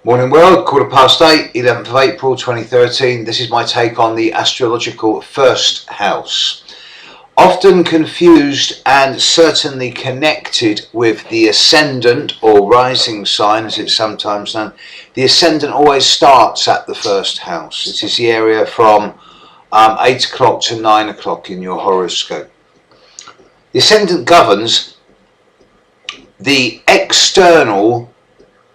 Morning world, 8:15, 11th of April 2013. This is my take on the astrological first house. Often confused and certainly connected with the ascendant or rising sign, as it's sometimes known. The ascendant always starts at the first house. It is the area from 8 o'clock to 9 o'clock in your horoscope. The ascendant governs the external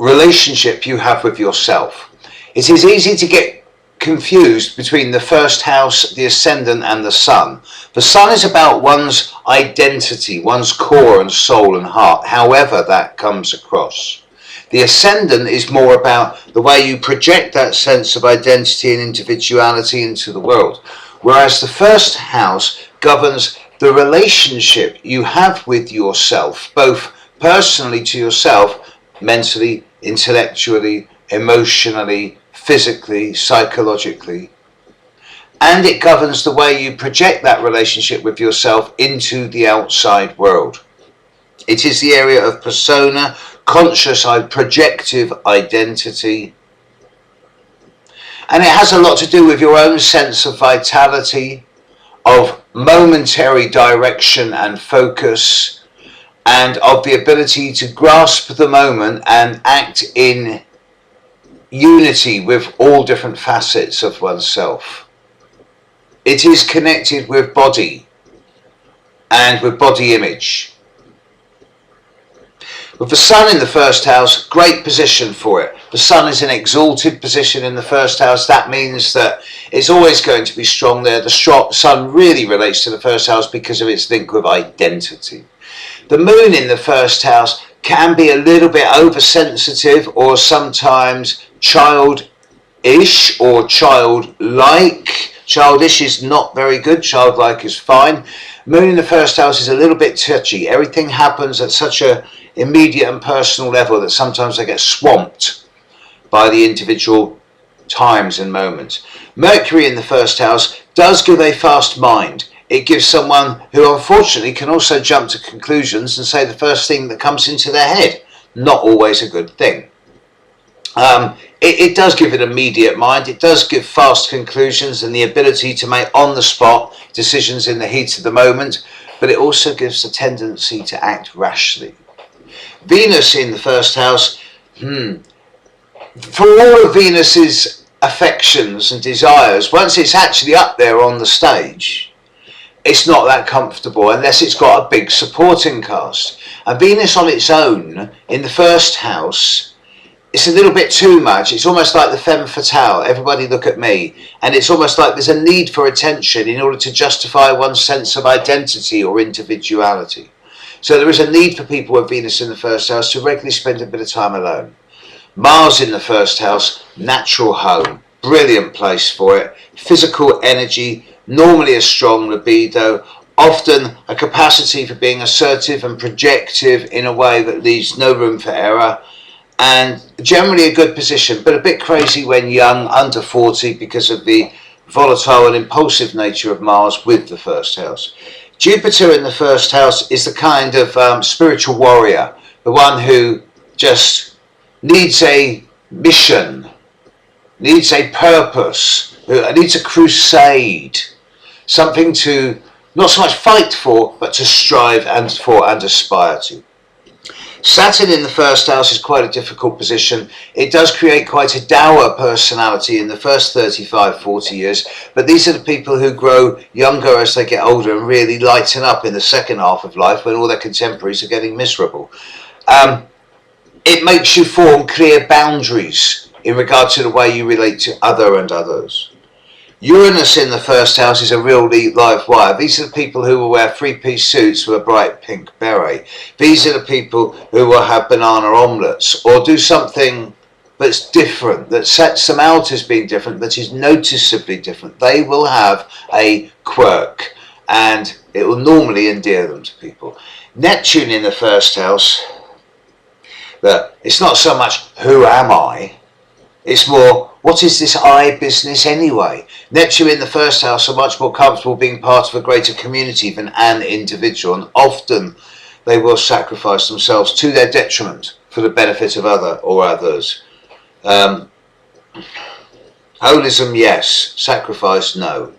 relationship you have with yourself. It is easy to get confused between the first house, the ascendant, and the sun. The sun is about one's identity, one's core and soul and heart, however that comes across. The ascendant is more about the way you project that sense of identity and individuality into the world, whereas the first house governs the relationship you have with yourself, both personally to yourself, mentally, intellectually, emotionally, physically, psychologically, and it governs the way you project that relationship with yourself into the outside world. It is the area of persona, conscious, projective identity, and it has a lot to do with your own sense of vitality, of momentary direction and focus, and of the ability to grasp the moment and act in unity with all different facets of oneself. It is connected with body and with body image. With the sun in the first house, great position for it. The sun is an exalted position in the first house. That means that it's always going to be strong there. The sun really relates to the first house because of its link with identity. The moon in the first house can be a little bit oversensitive or sometimes childish or childlike. Childish is not very good, childlike is fine. Moon in the first house is a little bit touchy. Everything happens at such an immediate and personal level that sometimes they get swamped by the individual times and moments. Mercury in the first house does give a fast mind. It gives someone who unfortunately can also jump to conclusions and say the first thing that comes into their head. Not always a good thing. It does give an immediate mind. It does give fast conclusions and the ability to make on-the-spot decisions in the heat of the moment. But it also gives a tendency to act rashly. Venus in the first house. For all of Venus's affections and desires, once it's actually up there on the stage, it's not that comfortable unless it's got a big supporting cast. And Venus on its own, in the first house, it's a little bit too much. It's almost like the femme fatale, everybody look at me. And it's almost like there's a need for attention in order to justify one's sense of identity or individuality. So there is a need for people with Venus in the first house to regularly spend a bit of time alone. Mars in the first house, natural home, brilliant place for it. Physical energy, normally a strong libido, often a capacity for being assertive and projective in a way that leaves no room for error, and generally a good position, but a bit crazy when young, under 40, because of the volatile and impulsive nature of Mars with the first house. Jupiter in the first house is the kind of spiritual warrior, the one who just needs a mission, needs a purpose, needs a crusade, something to not so much fight for, but to strive and for and aspire to. Saturn in the first house is quite a difficult position. It does create quite a dour personality in the first 35-40 years, but these are the people who grow younger as they get older and really lighten up in the second half of life when all their contemporaries are getting miserable. It makes you form clear boundaries in regard to the way you relate to other and others. Uranus in the first house is a real live wire. These are the people who will wear three-piece suits with a bright pink beret. These are the people who will have banana omelettes or do something that's different, that sets them out as being different, that is noticeably different. They will have a quirk and it will normally endear them to people. Neptune in the first house, but it's not so much who am I, it's more what is this I business anyway? Neptune in the first house are much more comfortable being part of a greater community than an individual, and often they will sacrifice themselves to their detriment for the benefit of other or others. Holism, yes. Sacrifice, no.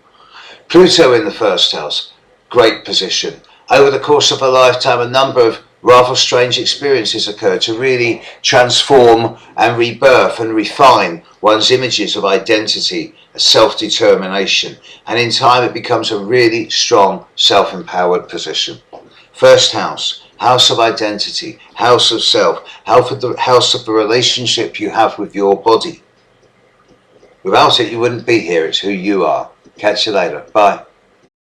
Pluto in the first house, great position. Over the course of a lifetime, a number of rather strange experiences occur to really transform and rebirth and refine one's images of identity, self-determination, and in time it becomes a really strong self-empowered position. First house, house of identity, house of self, house of the relationship you have with your body. Without it, you wouldn't be here. It's who you are. Catch you later. Bye.